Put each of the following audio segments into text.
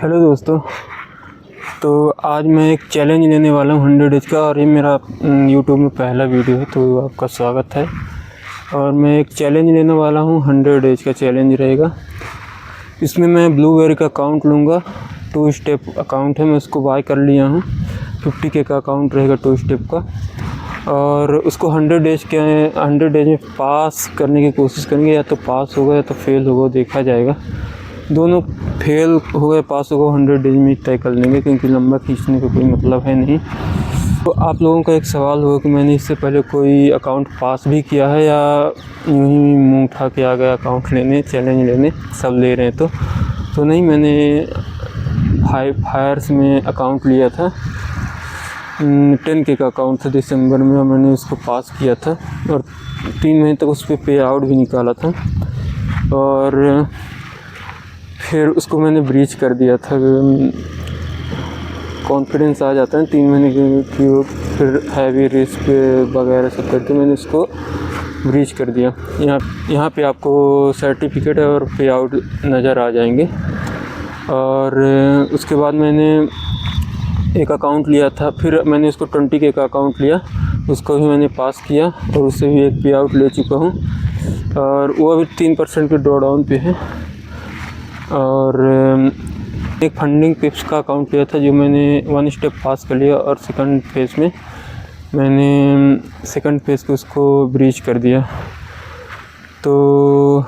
Hello दोस्तों। तो आज मैं एक चैलेंज लेने वाला हूँ 100 डेज़ का, और ये मेरा यूट्यूब में पहला वीडियो है, तो आपका स्वागत है। और मैं एक चैलेंज लेने वाला हूँ, 100 डेज़ का चैलेंज रहेगा। इसमें मैं ब्लूबेरी का अकाउंट लूँगा। 2 स्टेप अकाउंट है, मैं उसको बाय कर लिया हूँ। 50K का अकाउंट रहेगा 2 स्टेप का, और उसको 100 डेज़ में पास करने की कोशिश करेंगे। या तो पास होगा या तो फेल होगा, देखा जाएगा। दोनों फेल हो गए पास हो गए 100 डेज में तय कर लेंगे, क्योंकि लंबा खींचने का कोई मतलब है नहीं। तो आप लोगों का एक सवाल होगा कि मैंने इससे पहले कोई अकाउंट पास भी किया है या यूँ ही मुँह उठा के आ गया अकाउंट लेने, चैलेंज लेने, सब ले रहे हैं। तो नहीं, मैंने फायर्स में अकाउंट लिया था। 10K का अकाउंट था दिसंबर में, और मैंने उसको पास किया था और 3 महीने तक उस पर पे आउट भी निकाला था। और फिर उसको मैंने ब्रीच कर दिया था। कॉन्फिडेंस आ जाता है 3 महीने की, फिर हैवी रिस्क वगैरह सब करके मैंने उसको ब्रीच कर दिया। यहाँ पे आपको सर्टिफिकेट और पे आउट नज़र आ जाएंगे। और उसके बाद मैंने एक अकाउंट लिया था, फिर मैंने उसको 20K का अकाउंट लिया, उसको भी मैंने पास किया और उससे भी एक पे आउट ले चुका हूँ, और वो अभी 3% के ड्रॉ डाउन पे है। और एक फंडिंग पिप्स का अकाउंट लिया था, जो मैंने 1 स्टेप पास कर लिया, और सेकंड फेज़ में मैंने सेकंड फेज़ को उसको ब्रीच कर दिया। तो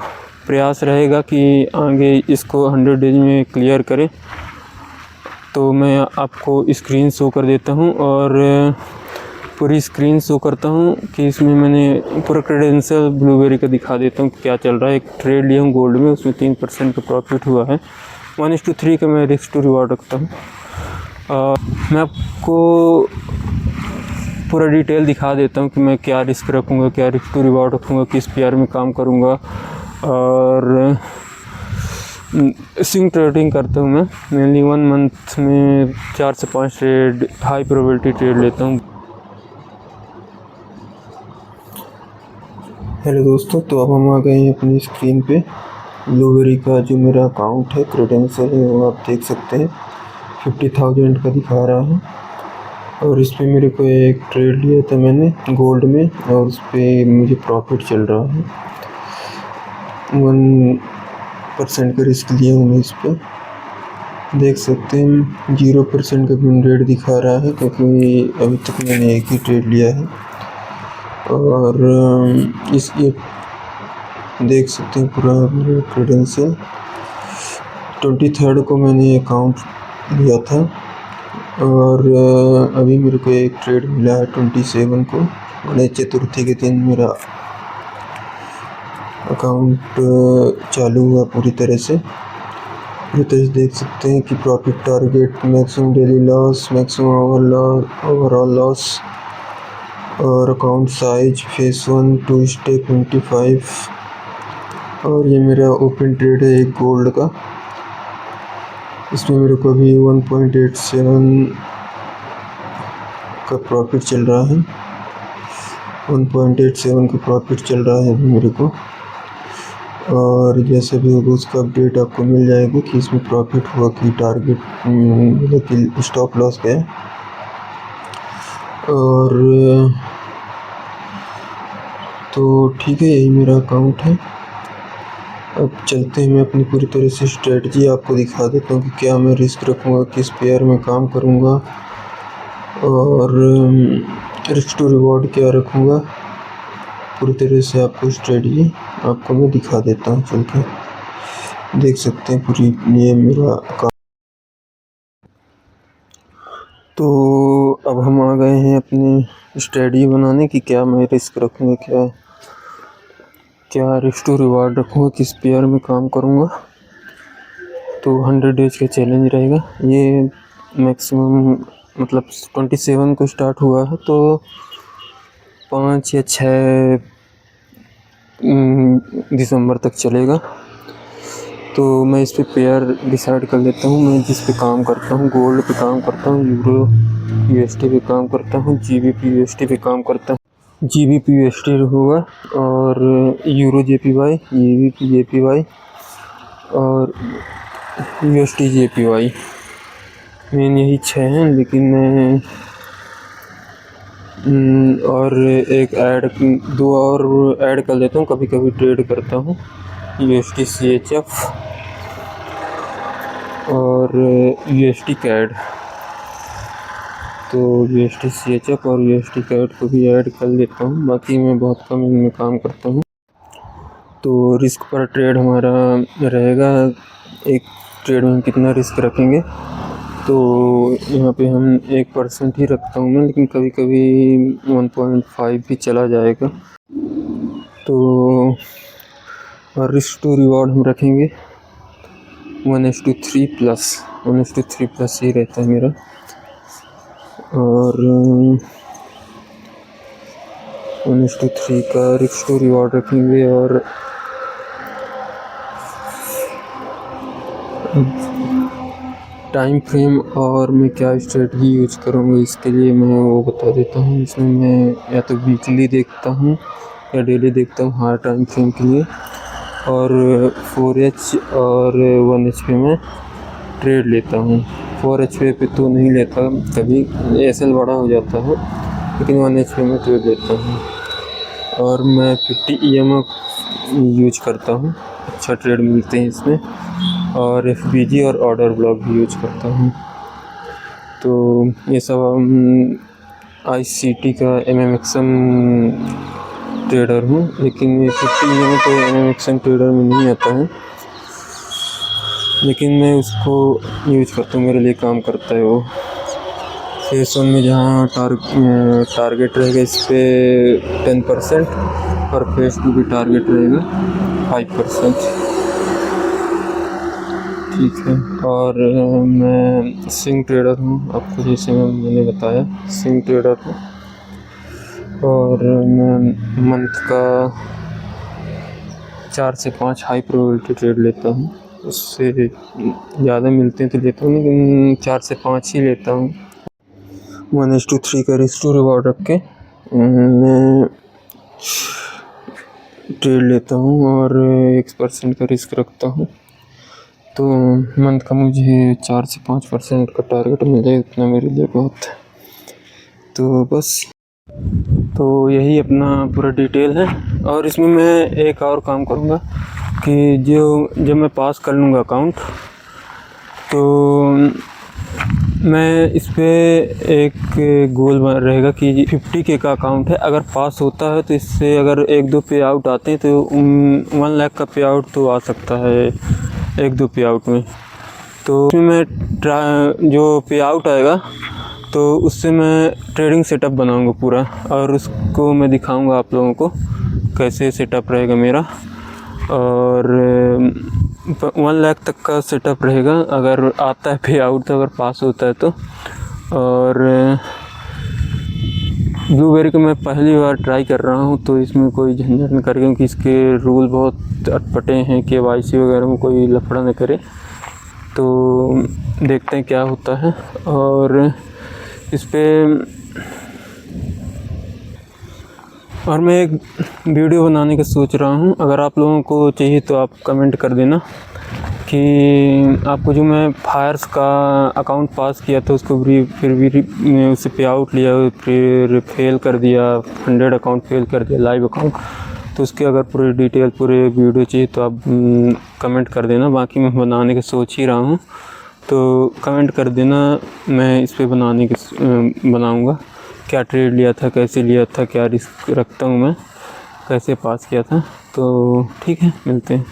प्रयास रहेगा कि आगे इसको 100 डेज में क्लियर करें। तो मैं आपको स्क्रीन शो कर देता हूँ, और पूरी स्क्रीन शो करता हूँ कि इसमें मैंने पूरा क्रेडेंशियल ब्लूबेरी का दिखा देता हूँ क्या चल रहा है। एक ट्रेड लिया हूँ गोल्ड में, उसमें 3% का प्रॉफिट हुआ है। 1:3 का मैं रिस्क टू रिवॉर्ड रखता हूँ। मैं आपको पूरा डिटेल दिखा देता हूँ कि मैं क्या रिस्क रखूँगा, क्या रिस्क टू रिवॉर्ड रखूँगा, किस पेयर में काम करूँगा। और स्विंग ट्रेडिंग करता हूँ मैं मेनली 1 मंथ में 4 से 5 ट्रेड, हाई प्रोबेबिलिटी ट्रेड लेता हूँ। हेलो दोस्तों, तो अब हम आ गए हैं अपनी स्क्रीन पे। ब्लूबेरी का जो मेरा अकाउंट है, क्रेडेंशियल है, वो आप देख सकते हैं 50,000 का दिखा रहा है। और इस पर मेरे को एक ट्रेड लिया था मैंने गोल्ड में, और उस पर मुझे प्रॉफिट चल रहा है। 1% का रिस्क लिया हूँ मैं इस पर। देख सकते हैं 0% का विन रेट दिखा रहा है, क्योंकि अभी तक मैंने एक ही ट्रेड लिया है। और इस ये देख सकते हैं पूरा मेरा क्रेडेंशियल। 23 को मैंने अकाउंट लिया था, और अभी मेरे को एक ट्रेड मिला है 27 को। गणेश चतुर्थी के दिन मेरा अकाउंट चालू हुआ पूरी तरह से। देख सकते हैं कि profit target, maximum daily loss, maximum overall loss, और अकाउंट साइज फेस 1 2 स्टेप 25। और ये मेरा ओपन ट्रेड है एक गोल्ड का। इसमें मेरे को अभी 1.87 का प्रॉफिट चल रहा है। 1.87 का प्रॉफिट चल रहा है अभी मेरे को। और जैसे भी होगा उसका अपडेट आपको मिल जाएगा कि इसमें प्रॉफिट हुआ कि टारगेट, मतलब कि स्टॉप लॉस गया। और तो ठीक है, यही मेरा अकाउंट है। अब चलते हैं, मैं अपनी पूरी तरह से स्ट्रेटजी आपको दिखा देता हूँ कि क्या मैं रिस्क रखूँगा, किस पेयर में काम करूँगा, और रिस्क टू रिवॉर्ड क्या रखूँगा। पूरी तरह से आपको स्ट्रेटजी आपको मैं दिखा देता हूँ। चल के देख सकते हैं पूरी ये मेरा अकाउंट। तो अब हम आ गए हैं अपनी स्ट्रेटजी बनाने की, क्या मैं रिस्क रखूँगा, क्या रिस्क टू रिवार्ड रखूँगा, किस पेयर में काम करूँगा। तो 100 डेज का चैलेंज रहेगा ये। मैक्सिमम मतलब 27 को स्टार्ट हुआ है, तो 5 या 6 दिसंबर तक चलेगा। तो मैं इस पे पेयर डिसाइड कर लेता हूँ। मैं जिस पे काम करता हूँ, गोल्ड पे काम करता हूँ, यूरो USD पे काम करता हूँ, GBP USD पे काम करता हूँ। GBP USD होगा, और यूरो JPY, GBP JPY, और USD JPY, मेन यही 6 हैं। लेकिन मैं और एक ऐड 2 और ऐड कर लेता हूँ, कभी कभी ट्रेड करता हूँ। USD CHF और USD CAD। तो USD CHF और USD CAD को भी ऐड कर लेता हूँ। बाकी मैं बहुत कम इनमें काम करता हूँ। तो रिस्क पर ट्रेड हमारा रहेगा, एक ट्रेड में कितना रिस्क रखेंगे। तो यहाँ पे हम 1% ही रखता हूँ मैं, लेकिन कभी कभी 1.5 भी चला जाएगा। तो और रिस्क टू रिवॉर्ड हम रखेंगे 1:3 प्लस, 1:3 प्लस ही रहता है मेरा। और 1:3 का रिस्क टू रिवॉर्ड रखेंगे। और टाइम फ्रेम और मैं क्या स्ट्रेटजी यूज करूँगा इसके लिए मैं वो बता देता हूँ। इसमें मैं या तो वीकली देखता हूँ या डेली देखता हूँ हार्ड टाइम फ्रेम के लिए। और 4H और 1HP में ट्रेड लेता हूँ। 4HP पे तो नहीं लेता, कभी SL बड़ा हो जाता है, लेकिन 1HP में ट्रेड लेता हूँ। और मैं 50 EMF यूज करता हूँ, अच्छा ट्रेड मिलते हैं इसमें। और FBG और ऑर्डर ब्लॉक भी यूज करता हूँ। तो ये सब ICT का MMXM ट्रेडर हूँ, लेकिन ये 50 EMF तो MMXM ट्रेडर में नहीं आता है, लेकिन मैं उसको यूज करता हूँ, मेरे लिए काम करता है वो। फेस 1 में जहाँ टारगेट रहेगा इस पर 10% और फेस 2 भी टारगेट रहेगा 5%। ठीक है। और मैं स्विंग ट्रेडर हूँ, आपको जैसे मैंने बताया स्विंग ट्रेडर हूँ। और मैं मंथ का 4 से 5 हाई प्रोबेबिलिटी ट्रेड लेता हूँ। उससे ज़्यादा मिलते हैं तो लेता हूँ, लेकिन 4 से 5 ही लेता हूँ। 1:3 का रिस्क टू रिवॉर्ड रख के मैं ट्रेड लेता हूँ और 1% का रिस्क रखता हूँ। तो मंथ का मुझे 4 से 5% का टारगेट मिल जाए, इतना मेरे लिए बहुत है। तो बस, तो यही अपना पूरा डिटेल है। और इसमें मैं एक और काम करूँगा कि जब मैं पास कर लूँगा अकाउंट, तो मैं इस पर एक गोल रहेगा कि 50K का अकाउंट है, अगर पास होता है तो इससे अगर 1-2 पे आउट आते हैं तो 1 लाख का पे आउट तो आ सकता है 1-2 पे आउट में। तो उसमें मैं जो पे आउट आएगा तो उससे मैं ट्रेडिंग सेटअप बनाऊंगा पूरा, और उसको मैं दिखाऊंगा आप लोगों को कैसे सेटअप रहेगा मेरा। और 1 लाख तक का सेटअप रहेगा अगर आता है पे आउट, तो अगर पास होता है तो। और ब्लूबेरी को मैं पहली बार ट्राई कर रहा हूँ, तो इसमें कोई झंझट न करे, क्योंकि इसके रूल बहुत अटपटे हैं, KYC वगैरह में कोई लफड़ा न करे। तो देखते हैं क्या होता है। और इस पर और मैं एक वीडियो बनाने का सोच रहा हूँ, अगर आप लोगों को चाहिए तो आप कमेंट कर देना कि आपको जो मैं फायर्स का अकाउंट पास किया था उसको फिर भी उससे पे आउट लिया, फिर फेल कर दिया, 100 अकाउंट फेल कर दिया लाइव अकाउंट, तो उसके अगर पूरी डिटेल पूरे वीडियो चाहिए तो आप कमेंट कर देना। बाकी मैं बनाने का सोच ही रहा हूँ, तो कमेंट कर देना, मैं इस पर बनाऊँगा क्या ट्रेड लिया था, कैसे लिया था, क्या रिस्क रखता हूँ मैं, कैसे पास किया था। तो ठीक है, मिलते हैं।